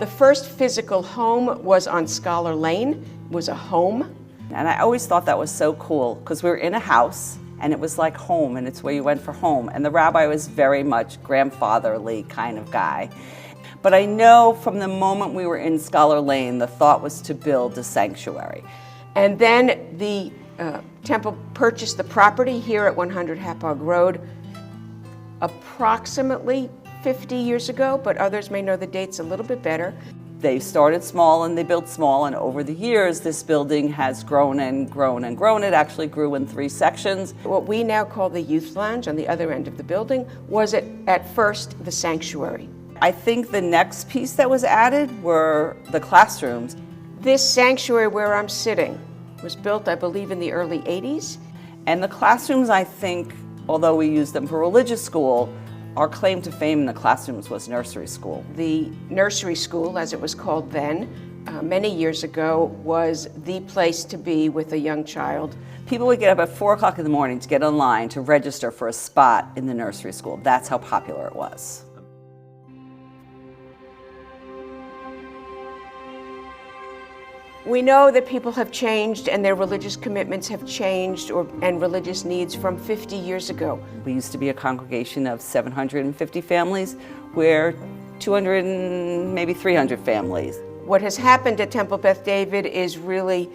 The first physical home was on Scholar Lane. It was a home. And I always thought that was so cool because we were in a house and it was like home and it's where you went for home. And the rabbi was very much grandfatherly kind of guy. But I know from the moment we were in Scholar Lane, the thought was to build a sanctuary. And then the temple purchased the property here at 100 Hapog Road approximately 50 years ago, but others may know the dates a little bit better. They started small and they built small, and over the years this building has grown and grown and grown. It actually grew in 3 sections. What we now call the youth lounge on the other end of the building was at first the sanctuary. I think the next piece that was added were the classrooms. This sanctuary where I'm sitting was built, I believe, in the early 80s. And the classrooms, I think, although we used them for religious school, our claim to fame in the classrooms was nursery school. The nursery school, as it was called then, many years ago, was the place to be with a young child. People would get up at 4 o'clock in the morning to get online to register for a spot in the nursery school. That's how popular it was. We know that people have changed and their religious commitments have changed and religious needs from 50 years ago. We used to be a congregation of 750 families. We're 200 and maybe 300 families. What has happened at Temple Beth David is really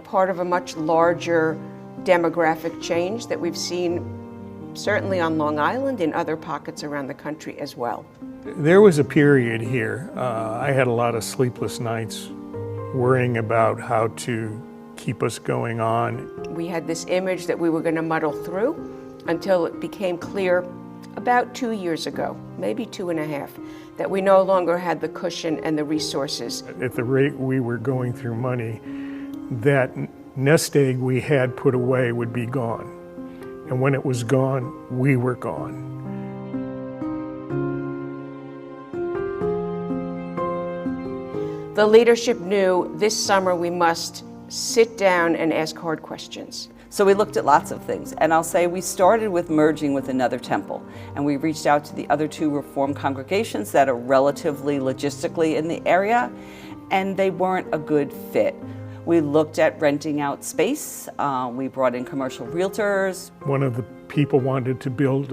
part of a much larger demographic change that we've seen certainly on Long Island, in other pockets around the country as well. There was a period here, I had a lot of sleepless nights worrying about how to keep us going on. We had this image that we were going to muddle through until it became clear about 2 years ago, maybe 2.5, that we no longer had the cushion and the resources. At the rate we were going through money, that nest egg we had put away would be gone. And when it was gone, we were gone. The leadership knew this summer we must sit down and ask hard questions. So we looked at lots of things, and I'll say we started with merging with another temple, and we reached out to the other 2 Reform congregations that are relatively logistically in the area, and they weren't a good fit. We looked at renting out space. We brought in commercial realtors. One of the people wanted to build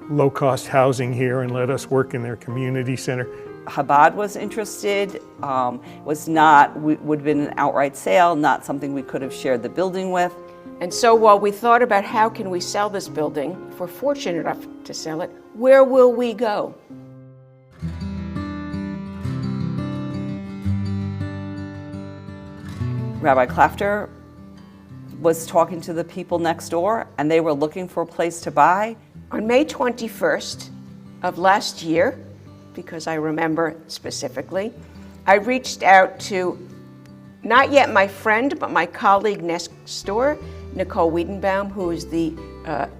low-cost housing here and let us work in their community center. Chabad was interested, would have been an outright sale, not something we could have shared the building with. And so while we thought about how can we sell this building, if we're fortunate enough to sell it, where will we go? Rabbi Klafter was talking to the people next door, and they were looking for a place to buy. On May 21st of last year, because I remember specifically, I reached out to not yet my friend, but my colleague next door, Nicole Wiedenbaum, who is the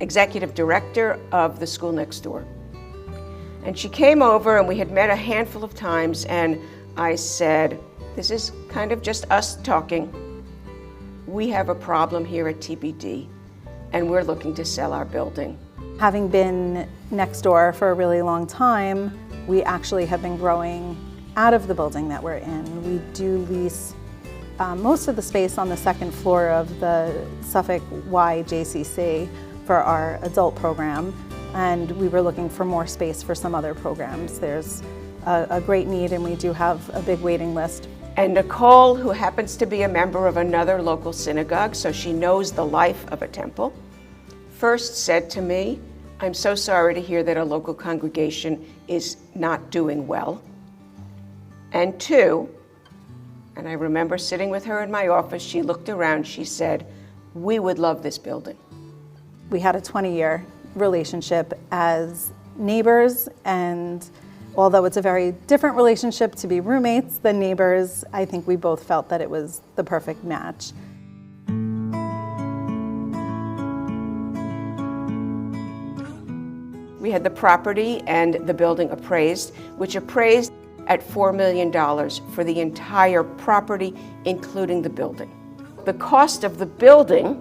executive director of the school next door. And she came over and we had met a handful of times, and I said, this is kind of just us talking. We have a problem here at TBD and we're looking to sell our building. Having been next door for a really long time, we actually have been growing out of the building that we're in. We do lease most of the space on the 2nd floor of the Suffolk Y JCC for our adult program, and we were looking for more space for some other programs. There's a great need, and we do have a big waiting list. And Nicole, who happens to be a member of another local synagogue, so she knows the life of a temple, first said to me, I'm so sorry to hear that a local congregation is not doing well. And 2, and I remember sitting with her in my office, she looked around, she said, we would love this building. We had a 20-year relationship as neighbors, and although it's a very different relationship to be roommates than neighbors, I think we both felt that it was the perfect match. We had the property and the building appraised, which appraised at $4 million for the entire property, including the building. The cost of the building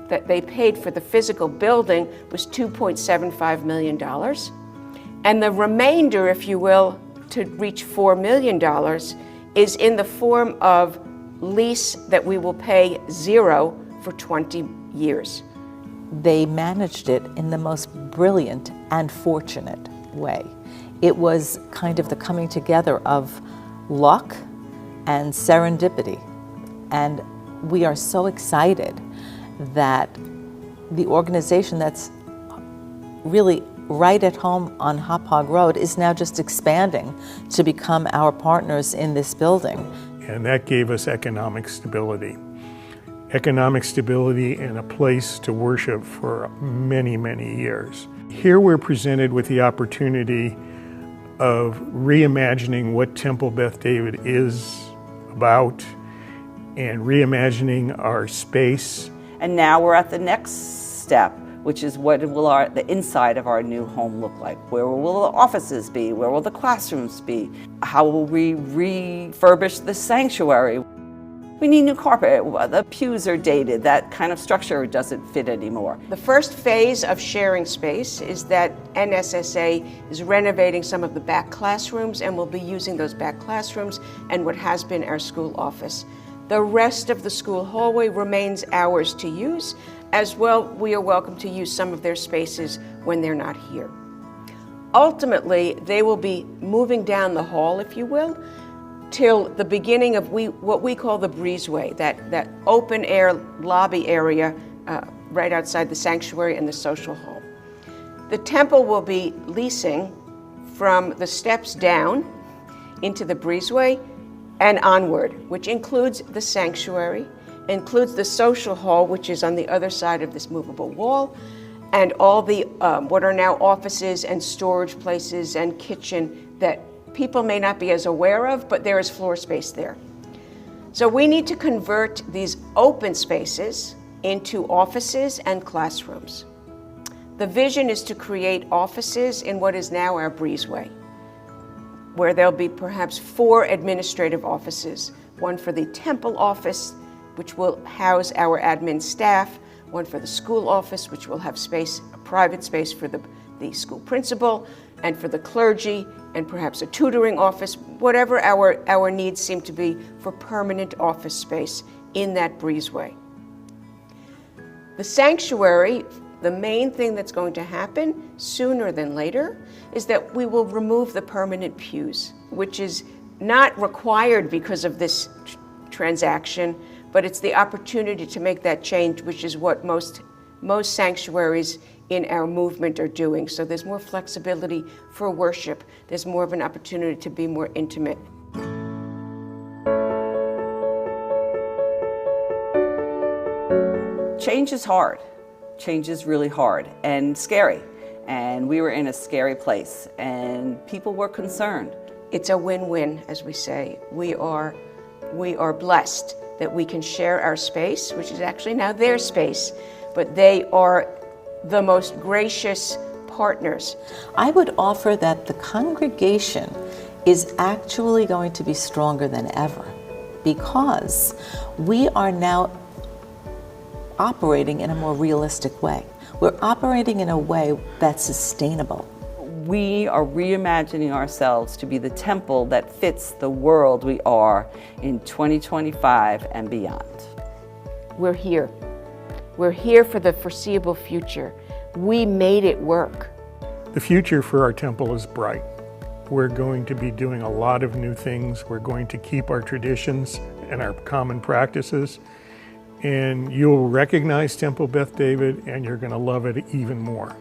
that they paid for the physical building was $2.75 million. And the remainder, if you will, to reach $4 million is in the form of lease that we will pay zero for 20 years. They managed it in the most brilliant and fortunate way. It was kind of the coming together of luck and serendipity. And we are so excited that the organization that's really right at home on Hop Hog Road is now just expanding to become our partners in this building. And that gave us economic stability. Economic stability and a place to worship for many, many years. Here we're presented with the opportunity of reimagining what Temple Beth David is about and reimagining our space. And now we're at the next step, which is what will the inside of our new home look like? Where will the offices be? Where will the classrooms be? How will we refurbish the sanctuary? We need new carpet. The pews are dated. That kind of structure doesn't fit anymore. The first phase of sharing space is that NSSA is renovating some of the back classrooms, and we'll be using those back classrooms and what has been our school office. The rest of the school hallway remains ours to use. As well, we are welcome to use some of their spaces when they're not here. Ultimately, they will be moving down the hall, if you will, till the beginning of what we call the breezeway, that open air lobby area right outside the sanctuary and the social hall. The temple will be leasing from the steps down into the breezeway and onward, which includes the sanctuary, includes the social hall, which is on the other side of this movable wall, and all the what are now offices and storage places and kitchen that people may not be as aware of, but there is floor space there. So we need to convert these open spaces into offices and classrooms. The vision is to create offices in what is now our breezeway, where there'll be perhaps 4 administrative offices, one for the temple office, which will house our admin staff, one for the school office, which will have space, a private space for the school principal, and for the clergy, and perhaps a tutoring office, whatever our needs seem to be for permanent office space in that breezeway. The sanctuary, the main thing that's going to happen sooner than later is that we will remove the permanent pews, which is not required because of this transaction, but it's the opportunity to make that change, which is what most sanctuaries in our movement are doing. So there's more flexibility for worship. There's more of an opportunity to be more intimate. Change is hard. Change is really hard and scary. And we were in a scary place, and people were concerned. It's a win-win, as we say. We are blessed that we can share our space, which is actually now their space, but they are the most gracious partners. I would offer that the congregation is actually going to be stronger than ever because we are now operating in a more realistic way. We're operating in a way that's sustainable. We are reimagining ourselves to be the temple that fits the world we are in 2025 and beyond. We're here. We're here for the foreseeable future. We made it work. The future for our temple is bright. We're going to be doing a lot of new things. We're going to keep our traditions and our common practices. And you'll recognize Temple Beth David, and you're going to love it even more.